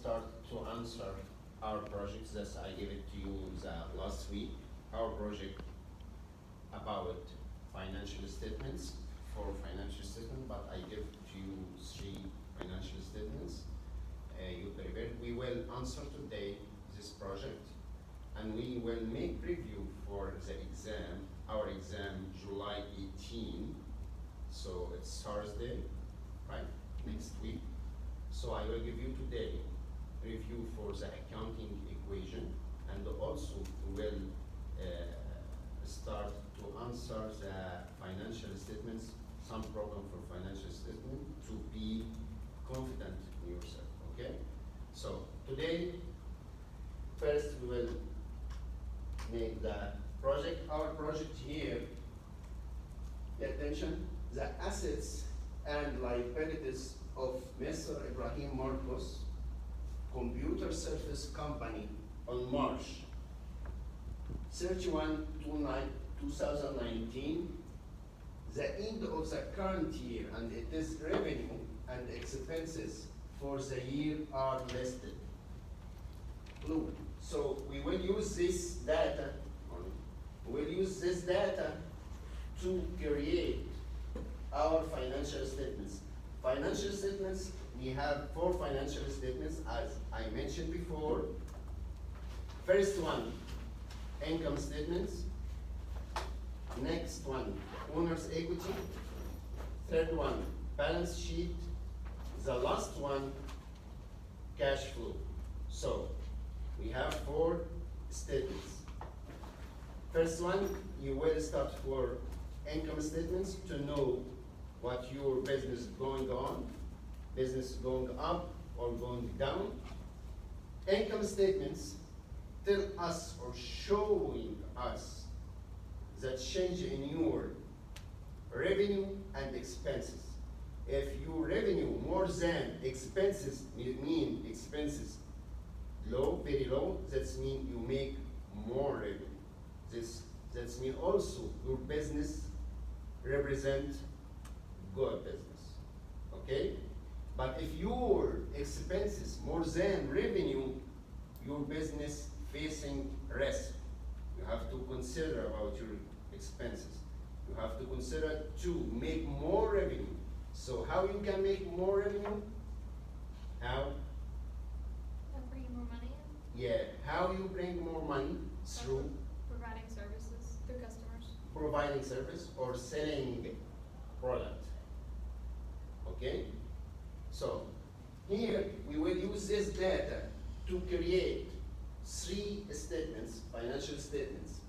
start to answer our projects that I gave it to you the last week. Our project about financial statements, for financial statement, but I give to you 3 financial statements. You prepared. We will answer today this project, and we will make review for the exam. Our exam July 18, so it's Thursday, right? Next week. So I will give you today review for the accounting equation, and also will start to answer the financial statements, some problem for financial statement to be confident in yourself, okay? So today, first we will make the project. Our project here, pay attention, the assets and liabilities of Mr. Ibrahim Marcos Computer Service Company on March 31, 2019, the end of the current year, and it is revenue and expenses for the year are listed. Blue. So we will use this data, to create our financial statements. Financial statements, we have 4 financial statements as I mentioned before. First one, income statements. Next one, owner's equity. Third one, balance sheet. The last one, cash flow. So we have 4 statements. First one, you will start for income statements to know what your business is going on, business going up or going down. Income statements tell us or showing us the change in your revenue and expenses. If your revenue more than expenses, mean expenses low, very low, that means you make more revenue. That means also your business represent good business, okay? But if your expenses more than revenue, your business facing risk. You have to consider about your expenses. You have to consider to make more revenue. So how you can make more revenue? How? Bring more money in? Yeah, how you bring more money? Through providing services through customers. Providing service or selling product. Okay? So here we will use this data to create 3 statements, financial statements.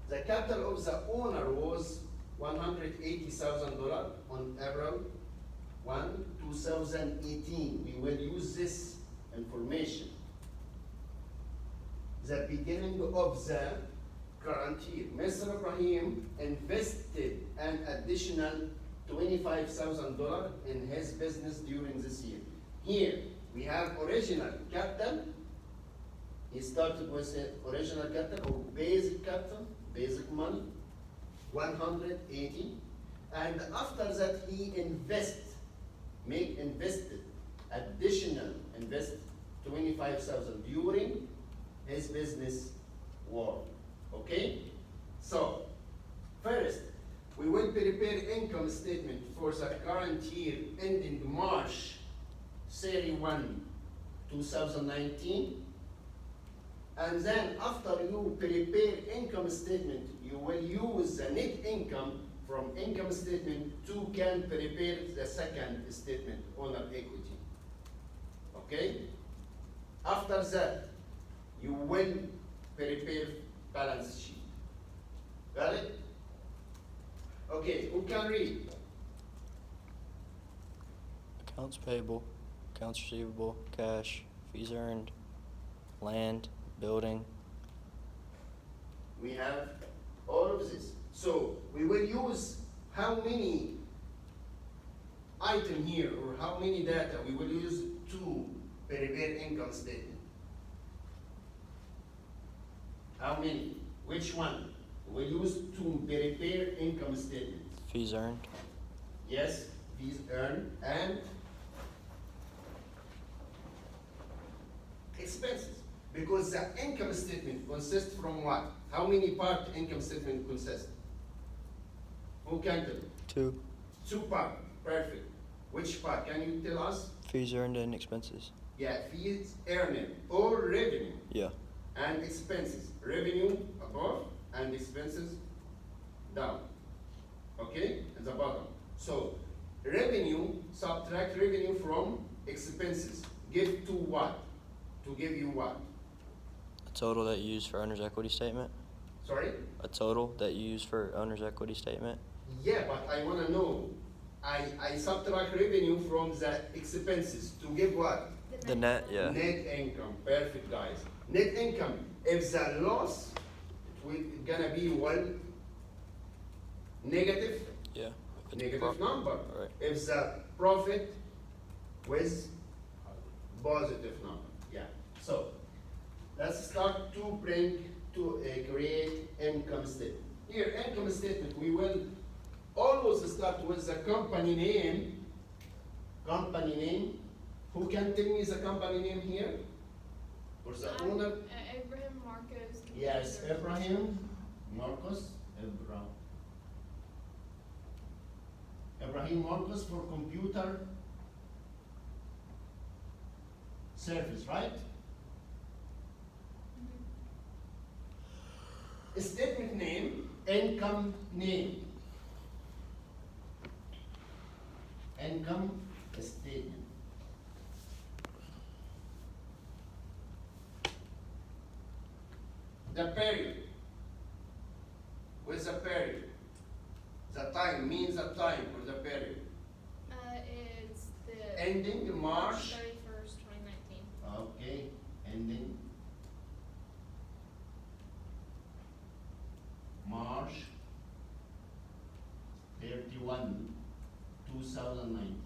The capital of the owner was $180,000 on April 1, 2018. We will use this information. The beginning of the current year, Mr. Ibrahim invested an additional $25,000 in his business during this year. Here we have original capital. He started with the original capital or basic capital, basic money, 180, and after that he invested additional 25,000 during his business work. Okay? So first we will prepare income statement for the current year ending March 31, 2019. And then after you prepare income statement, you will use the net income from income statement to can prepare the second statement, owner equity. Okay? After that, you will prepare balance sheet. Got it? Okay, who can read? Accounts payable, accounts receivable, cash, fees earned, land, building. We have all of this. So we will use how many item here or how many data we will use to prepare income statement. How many? Which one? We use to prepare income statement. Fees earned. Yes, fees earned and expenses. Because the income statement consists from what? How many part income statement consists? Who can tell? 2. 2 part, perfect. Which part, can you tell us? Fees earned and expenses. Yeah, fees earned or revenue Yeah. and expenses. Revenue above and expenses down. Okay, at the bottom. So, revenue, subtract revenue from expenses. Give to what? To give you what? A total that you use for owner's equity statement. Sorry? A total that you use for owner's equity statement. Yeah, but I wanna know. I subtract revenue from the expenses to give what? The net, yeah. Net income. Perfect, guys. Net income. If the loss, it's gonna be one negative, Yeah. If it's negative number. Right. If the profit with positive number. Yeah. So let's start to create income statement. Here, income statement, we will always start with the company name. Company name. Who can tell me the company name here? Or the owner? Ibrahim Marcos. Yes, Ibrahim Marcos. Ibrahim Marcos for computer service, right? Statement name, income name. Income statement. The period. What's the period? The time means the time for the period. It's the. Ending March. 31st, 2019. Okay, ending March 31, 2019.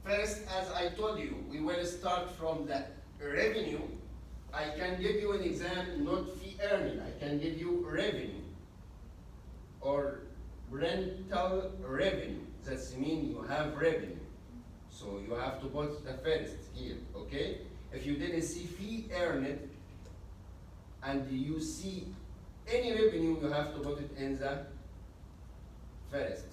First, as I told you, we will start from the revenue. I can give you an example, not fee earning. I can give you revenue or rental revenue. That's mean you have revenue. So you have to put the first here, okay? If you didn't see fee earned and you see any revenue, you have to put it in the first.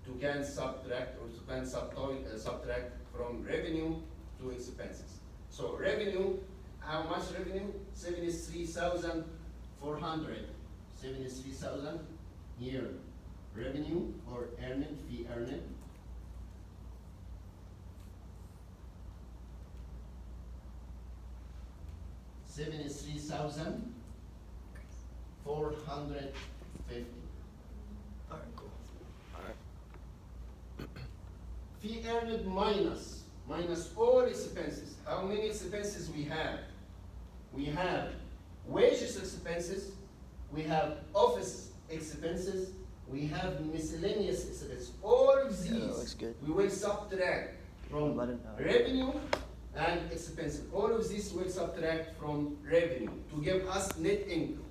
You can subtract or you can subtract from revenue to expenses. So revenue, how much revenue? 73,400. 73,000 here. Revenue or earned, fee earned. $73,450. All right, cool. All right. Fee earned minus all expenses. How many expenses we have? We have wages expenses, we have office expenses, we have miscellaneous expenses. All of these Yeah, that looks good. we will subtract from Let it know. revenue and expenses. All of these will subtract from revenue to give us net income.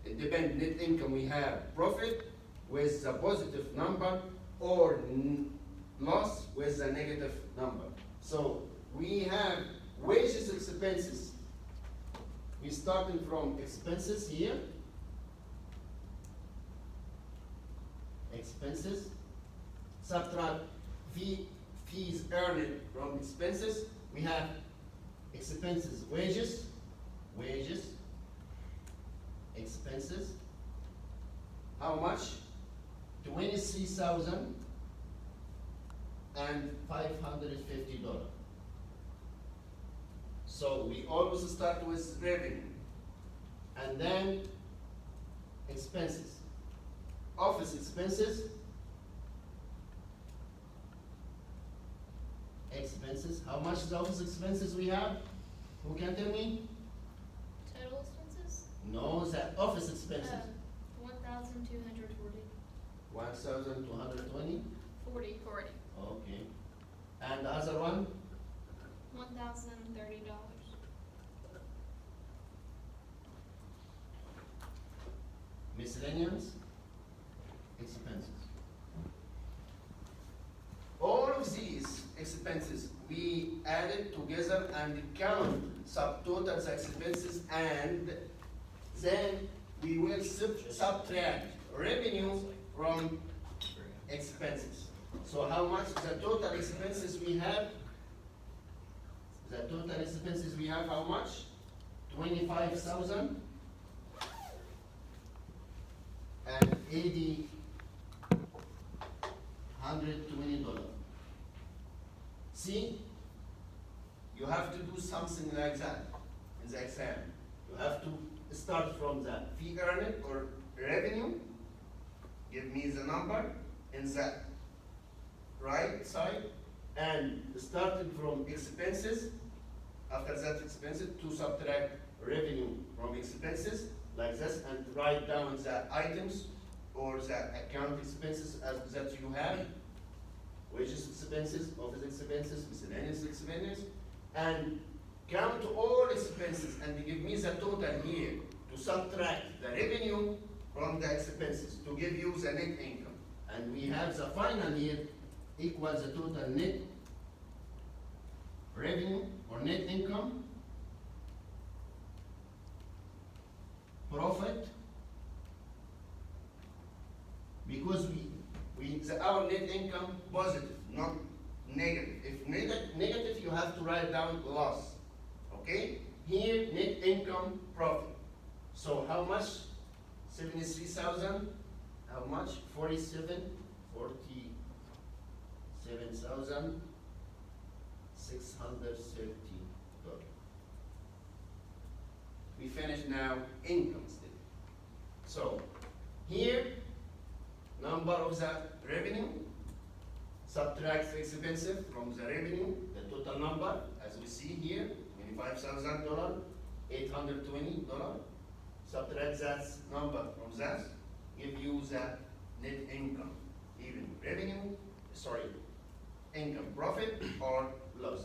It depends, net income we have profit with a positive number or loss with a negative number. So we have wages expenses. We starting from expenses here. Expenses. Subtract fees earned from expenses. We have expenses, wages, expenses. How much? $23,550. So we always start with revenue and then expenses. Office expenses, how much is the office expenses we have? Who can tell me? Total expenses? No, the office expenses. 1,240. 1,220? 40. Okay. And the other one? $1,030. Miscellaneous expenses. All of it together and count subtotal expenses, and then we will subtract revenue from expenses. So how much the total expenses we have? The total expenses we have how much? 25,000 and 120 dollars. See, you have to do something like that in the exam. You have to start from the fee earned or revenue. Give me the number in the right side, and starting from expenses. After that expenses, to subtract revenue from expenses like this, and write down the items or the account expenses as that you have, wages expenses, office expenses, miscellaneous expenses, and count all expenses and give me the total here to subtract the revenue from the expenses to give you the net income. And we have the final here equals the total net revenue or net income, profit, because our net income positive, not negative. If negative, you have to write down loss. Okay? Here, net income, profit. So how much? 73,000. How much? 47,630 dollars. We finish now income statement. So here, number of the revenue, subtract the expenses from the revenue, the total number, as we see here, $25,000, $820. Subtract that number from that, give you the net income, even revenue, income, profit or loss.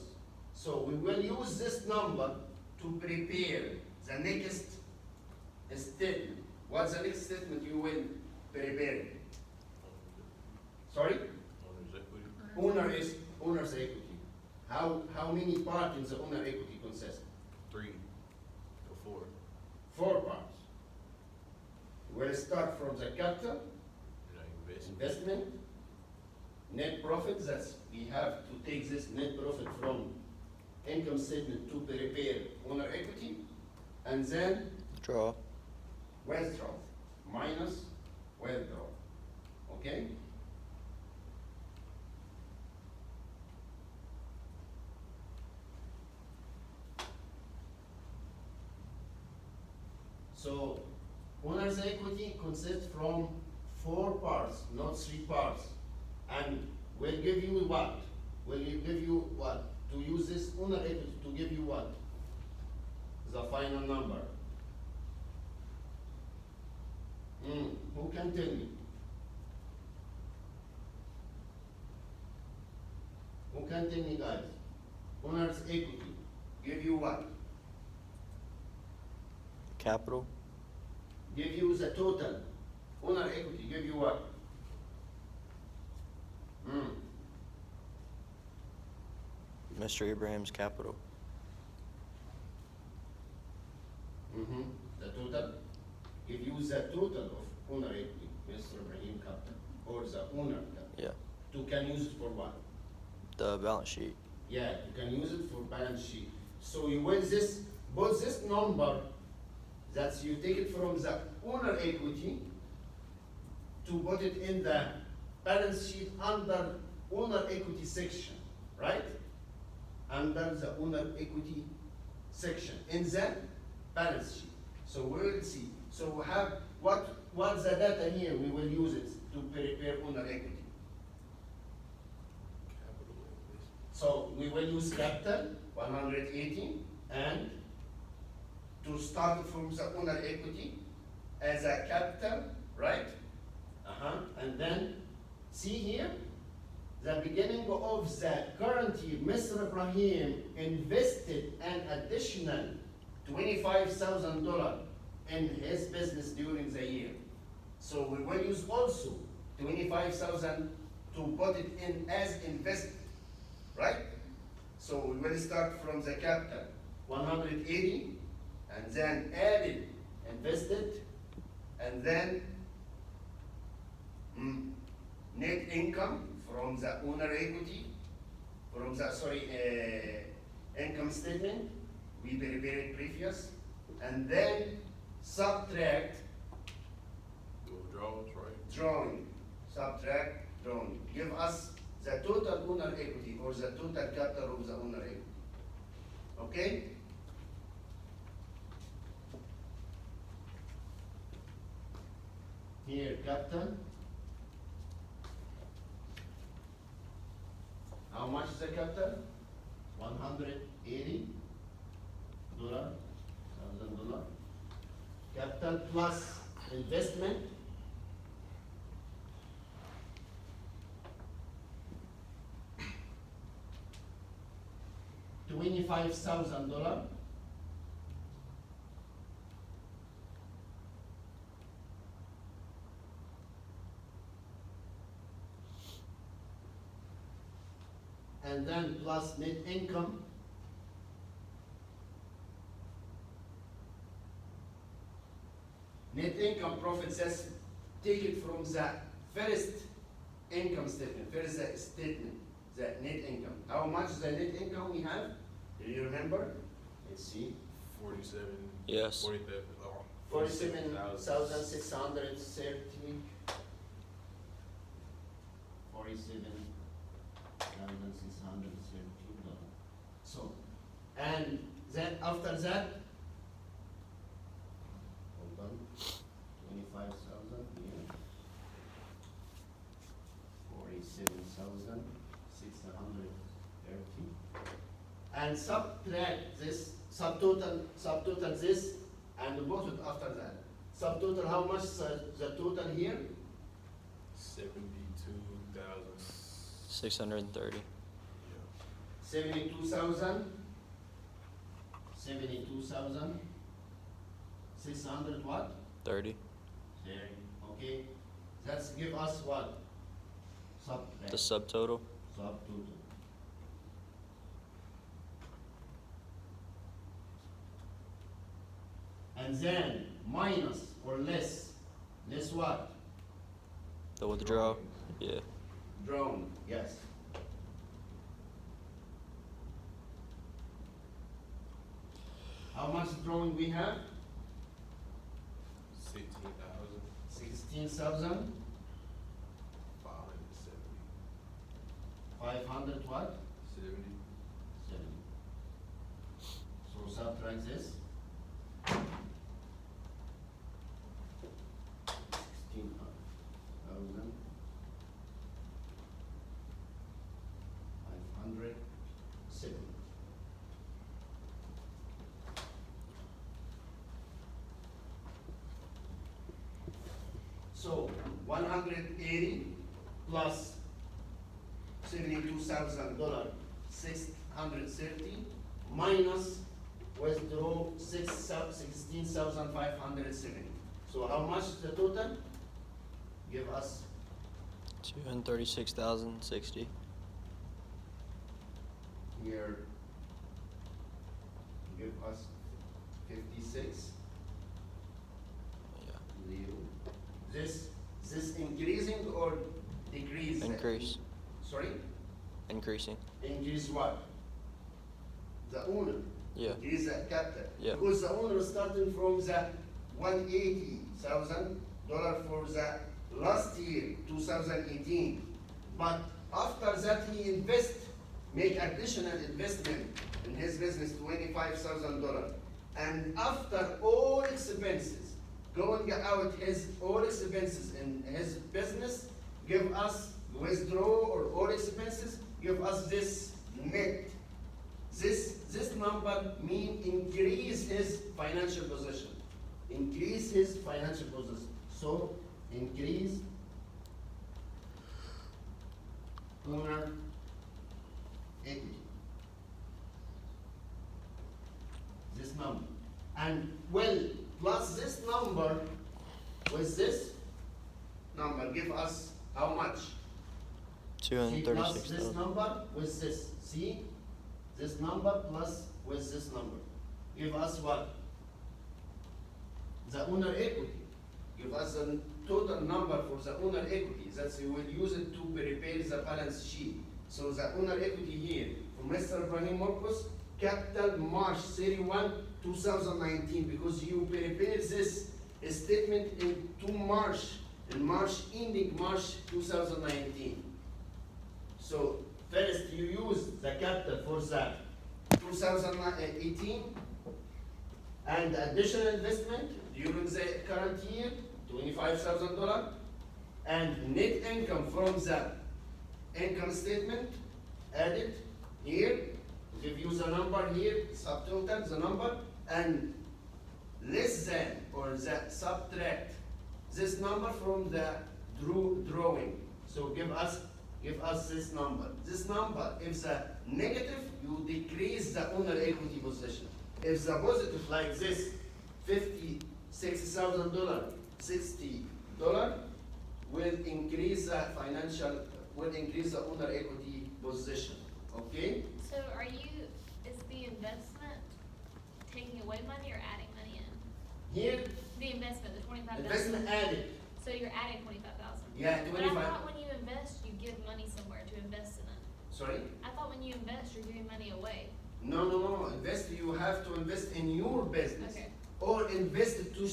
So we will use this number to prepare the next statement. What's the next statement you will prepare? Sorry? Owner's equity. How many parts in the owner equity consist? 3 or 4. 4 parts. We'll start from the capital, investment, net profit. That's we have to take this net profit from income statement to prepare owner equity, and then Draw. withdrawal minus withdrawal. Okay? So owner's equity consists from 4 parts, not 3 parts. And we'll give you what? Will you give you what? To use this owner equity to give you what? The final number. Who can tell me? Who can tell me, guys? Owner's equity give you what? Capital. Give you the total. Owner equity give you what? Mr. Ibrahim's capital. The total. Give you the total of owner equity, Mr. Ibrahim capital, or the owner capital. Yeah. You can use it for what? The balance sheet. Yeah, you can use it for balance sheet. So you will put this number that you take it from the owner equity to put it in the balance sheet under owner equity section, right? Under the owner equity section in the balance sheet. So we will see. So we have what's the data here? We will use it to prepare owner equity. So we will use capital 180, and to start from the owner equity as a capital, right? And then see here, the beginning of the current year, Mr. Ibrahim invested an additional $25,000 in his business during the year. So we will use also 25,000 to put it in as investment, right? So we will start from the capital, 180, and then added, invested, and then net income from the owner equity, from the, income statement, we prepared previous, and then subtract The withdrawals, right? drawing, subtract drawing, give us the total owner equity or the total capital of the owner equity. Okay? Here, capital. How much is the capital? $180 thousand. Capital plus investment. $25,000. And then plus net income. Net income profit says take it from the first income statement, first statement, the net income. How much is the net income we have? Do you remember? Let's see. 47. Yes. 47,630. 47,630. So, and then after that, hold on, 25,000 here, 47,630, and subtract this, subtotal this, and put it after that. Subtotal, how much the total here? 72,000. 630. Yeah. 72,600 what? 30. There, okay. That's give us what? The subtotal. Subtotal. And then minus or less. Less what? The withdrawal. Yeah. Drawn, yes. How much drawing we have? 16,000. 16,000. 500 what? 70. 7. So subtract this. 16,000. 507. So 180 plus $72,000, 630 minus withdraw 16,570. So how much is the total? Give us 236,060. here. Give us 56. Yeah. This increasing or decrease? Increase. Sorry? Increasing. Increase what? The owner. Yeah. Increase the capital. Yeah. Because the owner is starting from the $180,000 for the last year, 2018. But after that he make additional investment in his business, $25,000. And after all expenses, going out his all expenses in his business, give us withdraw or all expenses, give us this net. This number mean increase his financial position. Increase his financial position. So increase owner equity. This number. And well, plus this number with this number give us how much? See, plus this 236,000. number with this. See? this number plus with this number. Give us what? The owner equity. Give us the total number for the owner equity. That's you will use it to prepare the balance sheet. So the owner equity here for Mr. Ibrahim Marcos, capital March 31, 2019, because you prepare this statement in March ending March 2019. So first you use the capital for the 2018 and additional investment during the current year, $25,000, and net income from the income statement added here, give you the number here, subtotal the number, and less than or the subtract this number from the drawing. So give us this number. This number, if the negative, you decrease the owner equity position. If the positive like this, $56,000, $60 will increase the the owner equity position. Okay? So is the investment taking away money or adding money in? Here, The investment, the 25,000. investment added. So you're adding 25,000. Yeah, But 25. I thought when you invest, you give money somewhere to invest in it. Sorry? I thought when you invest, you're giving money away. No. Invest. You have to invest in your business, Okay. or invest to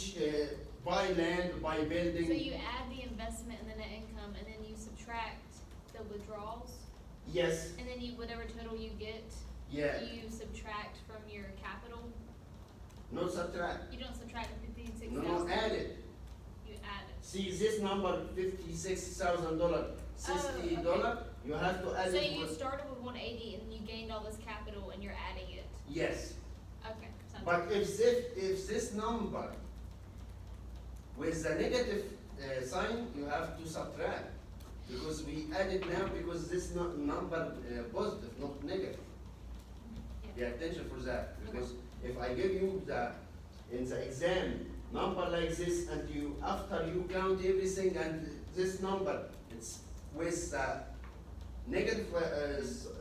buy land, buy building. So you add the investment and the net income, and then you subtract the withdrawals, Yes. and then whatever total you get, Yeah. you subtract from your capital. Not subtract. You don't subtract the 56,000. No, add it. You add it. See this number, $56,000, $60. You have to add So it. you with- started with 180, and then you gained all this capital, and you're adding it. Yes. Okay. Sounds But good. if this number with the negative sign, you have to subtract, because we add it now because this number positive, not negative. Pay Yeah. attention for that, because if I give you in the exam number like this, and after you count everything and this number, it's with the negative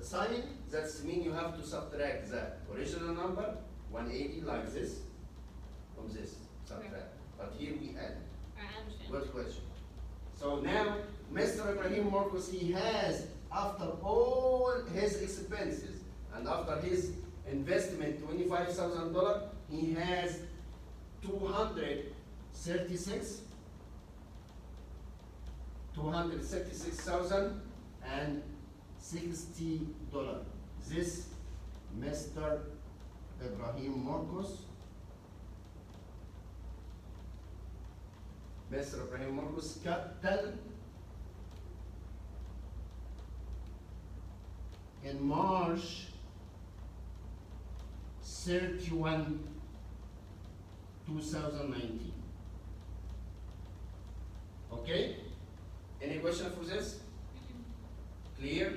sign, that's mean you have to subtract the original number, 180 like this, from this, subtract. But here we add. Alright, I understand. Good question. So now, Mr. Ibrahim Marcos, he has, after all his expenses and after his investment, $25,000, he has $236,060. This Mr. Ibrahim Marcos. Mr. Ibrahim Marcos capital in March 31, 2019. Okay? Any question for this? Clear?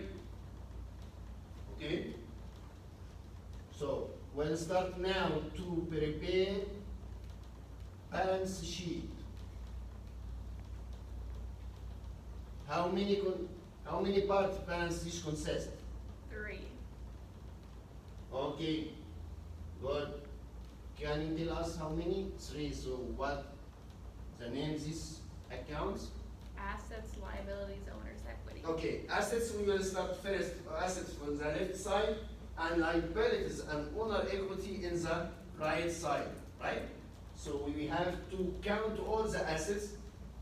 Okay? So, we'll start now to prepare balance sheet. How many parts balance sheet consist? 3. Okay, good. Can you tell us how many? 3. So what the name these accounts? Assets, liabilities, owner's equity. Okay, assets we will start first. Assets on the left side, and liabilities and owner equity in the right side, right? So we have to count all the assets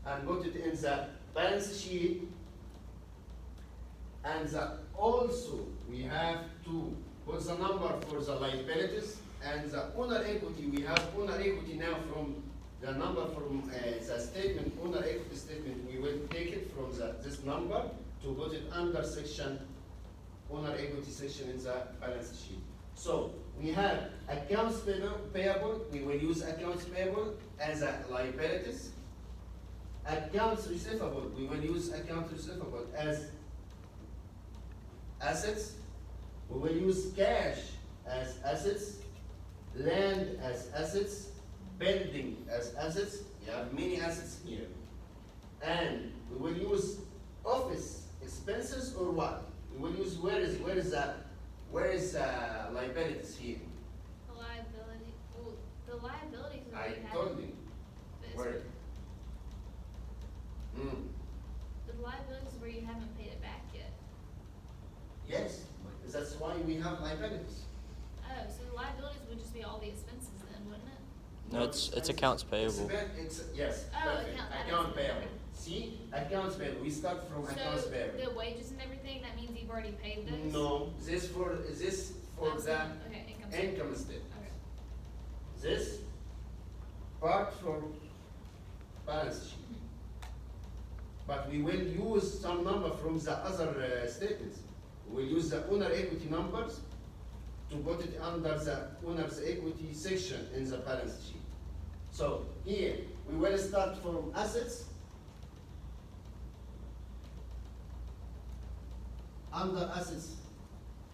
and put it in the balance sheet, and also we have to put the number for the liabilities and the owner equity. We have owner equity now from the number from the statement, owner equity statement. We will take it from this number to put it under section, owner equity section in the balance sheet. So we have accounts payable. We will use accounts payable as a liabilities. Accounts receivable, we will use accounts receivable as assets. We will use cash as assets, land as assets, building as assets. We have many assets here. And we will use office expenses or what? We will use, where is the Where is liabilities here? The liability, well, the liabilities are I what you have. told you. but it's- Where? The liabilities is where you haven't paid it back yet. Yes, that's why we have liabilities. Oh, so the liabilities would just be all the expenses then, wouldn't it? No, it's accounts payable. Yes, Oh, perfect. account- Account that is- payable. See, accounts payable, we start from accounts So payable. the wages and everything, that means you've already paid those? No, this for I'm the saying- okay, income statement. income statement. Okay. This part for balance sheet. But we will use some number from the other statements. We will use the owner equity numbers to put it under the owner's equity section in the balance sheet. So here, we will start from assets. Under assets,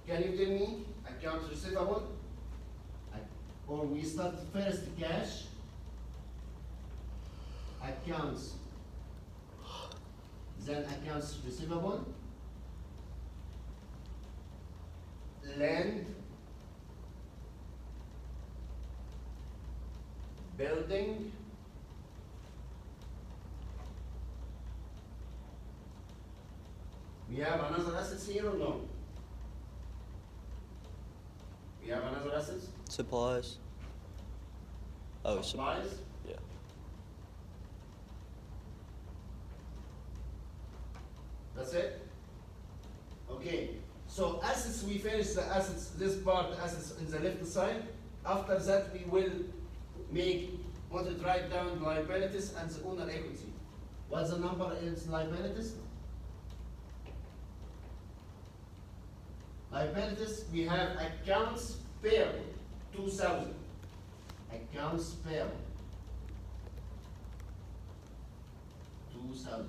can you tell me accounts receivable? Or we start first cash, accounts, then accounts receivable, land, building, we have another assets here or no? We have another assets? Supplies. Oh, Supplies? yeah. That's it? Okay, so assets, we finish the assets, this part, assets in the left side. After that, we will want to write down liabilities and the owner equity. What's the number in liabilities? Liabilities, we have accounts payable, 2,000. Accounts payable, 2,000.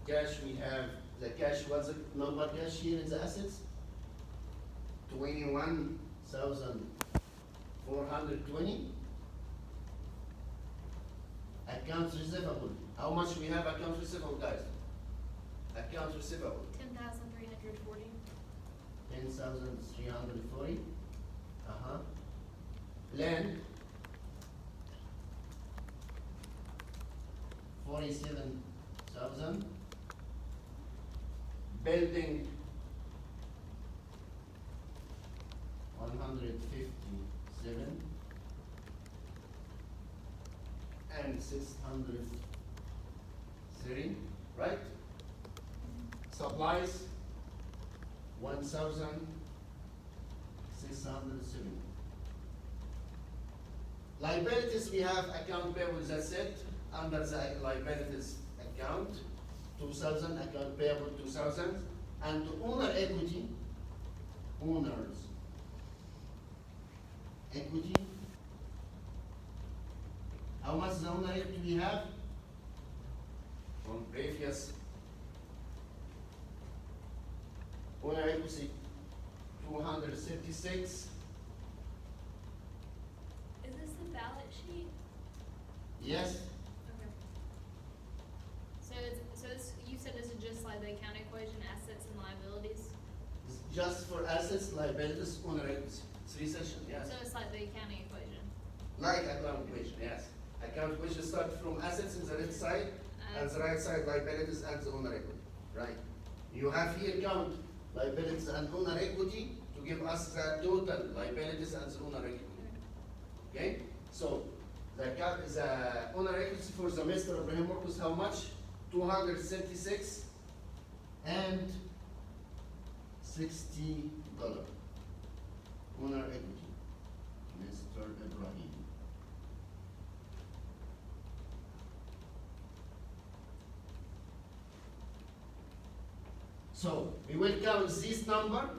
Cash, we have the cash, what's the number cash here in the assets? 21,420. Accounts receivable, how much we have accounts receivable, guys? Accounts receivable, 10,340. 10,340. Land, 47,000. Building, 157. And 630, right? Supplies, 1,670. Liabilities, we have account payable, that's it, under the liabilities account, 2,000, account payable, 2,000, and owner equity, owners equity. How much the owner equity we have? From previous owner equity, 236. Is this the balance sheet? Yes, Okay. So this, you said this is just like the account equation, assets and liabilities? just for assets, liabilities, owner equity, 3 sections, yes. So it's like the accounting equation? Like account equation, yes. Account equation starts from assets in the left side, and the right side liabilities and the owner equity, right? You have here count liabilities and owner equity to give us the total liabilities and the owner equity. Okay? So the owner equity for the Mr. Ibrahim work was how much? 236 and $60. Owner equity, Mr. Ibrahim. So we will count this number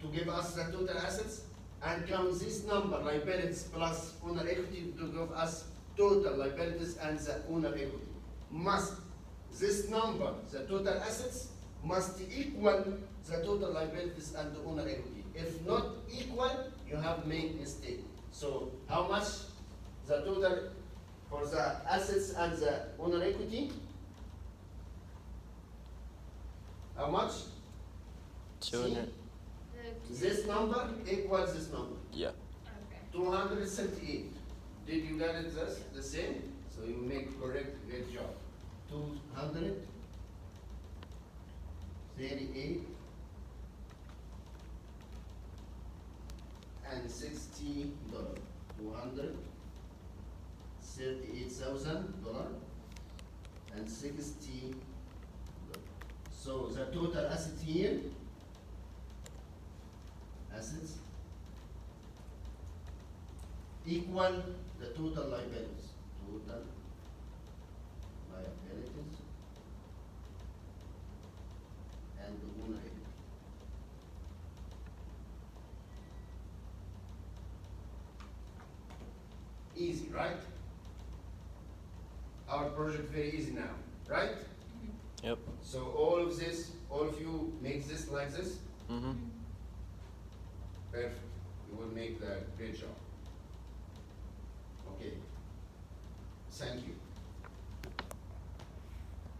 to give us the total assets, and count this number liabilities plus owner equity to give us total liabilities and the owner equity. Must this number, the total assets, must equal the total liabilities and the owner equity. If not equal, you have made mistake. So how much the total for the assets and the owner equity? How much? 200. The This number equals this number, Yeah. Okay. 278. Did you get it the same? So you make correct, great job. 238 and $60. $238,000 and $60. So the total asset here, assets equal the total liabilities. Total liabilities and the owner equity. Easy, right? Our project very easy now, right? Yep. So all of this, all of you make this like this, Mm-hmm. perfect. You will make the great job.